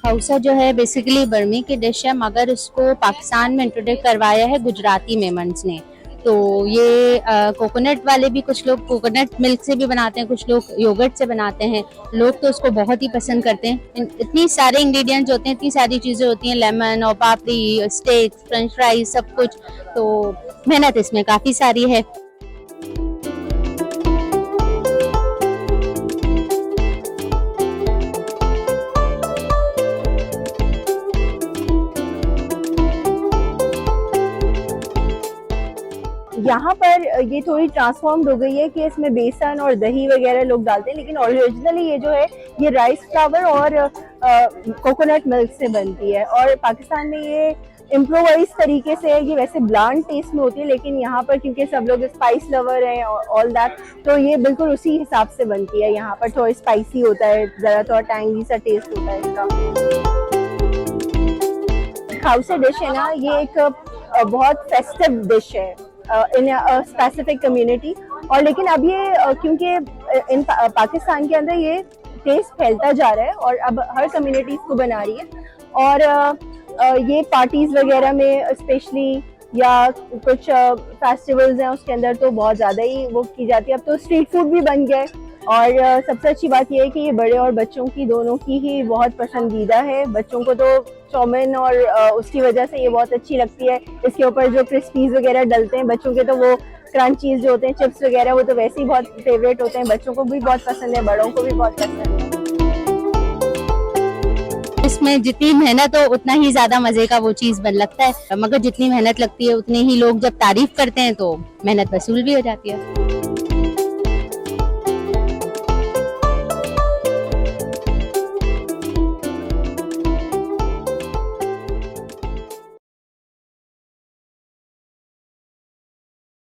खाउसा जो है बेसिकली बर्मी की डिश है, मगर इसको पाकिस्तान में इंट्रोड्यूस करवाया है गुजराती मेमन्स ने। तो ये कोकोनट वाले भी, कुछ लोग कोकोनट मिल्क से भी बनाते हैं, कुछ लोग योगर्ट से बनाते हैं। लोग तो उसको बहुत ही पसंद करते हैं। इतनी सारे इंग्रेडिएंट्स होते हैं, इतनी सारी चीज़ें होती हैं, लेमन और पापड़ी, स्टेक, फ्रेंच फ्राइज, सब कुछ। तो मेहनत इसमें काफ़ी सारी है। यहाँ पर ये थोड़ी ट्रांसफॉर्म्ड हो गई है कि इसमें बेसन और दही वगैरह लोग डालते हैं, लेकिन ओरिजिनली ये जो है ये राइस फ्लावर और कोकोनट मिल्क से बनती है। और पाकिस्तान में ये इम्प्रोवाइज तरीके से है, ये वैसे ब्लांड टेस्ट में होती है, लेकिन यहाँ पर क्योंकि सब लोग स्पाइस लवर हैं ऑल दैट, तो ये बिल्कुल उसी हिसाब से बनती है। यहाँ पर थोड़ा स्पाइसी होता है, ज़रा थोड़ा टैंगी सा टेस्ट होता है इसका। खाउसा डिश है ना, ये एक बहुत फेस्टिव डिश है इन स्पेसिफिक कम्युनिटी। और लेकिन अब ये क्योंकि इन पाकिस्तान के अंदर ये टेस्ट फैलता जा रहा है और अब हर कम्युनिटी इसको बना रही है। और ये पार्टीज वगैरह में स्पेशली या कुछ फेस्टिवल्स हैं उसके अंदर तो बहुत ज़्यादा ही वो की जाती है। अब तो स्ट्रीट फूड भी बन गया है। और सबसे अच्छी बात यह है कि ये बड़े और बच्चों की दोनों की ही बहुत पसंदीदा है। बच्चों को तो चाउमीन और उसकी वजह से ये बहुत अच्छी लगती है। इसके ऊपर जो क्रिस्पीज वगैरह डलते हैं, बच्चों के तो वो क्रंचीज जो होते हैं, चिप्स वगैरह, वो तो वैसे ही बहुत फेवरेट होते हैं। बच्चों को भी बहुत पसंद है, बड़ों को भी बहुत पसंद है। इसमें जितनी मेहनत हो उतना ही ज्यादा मजे का वो चीज बन लगता है, मगर जितनी मेहनत लगती है उतने ही लोग जब तारीफ करते हैं तो मेहनत वसूल भी हो जाती है।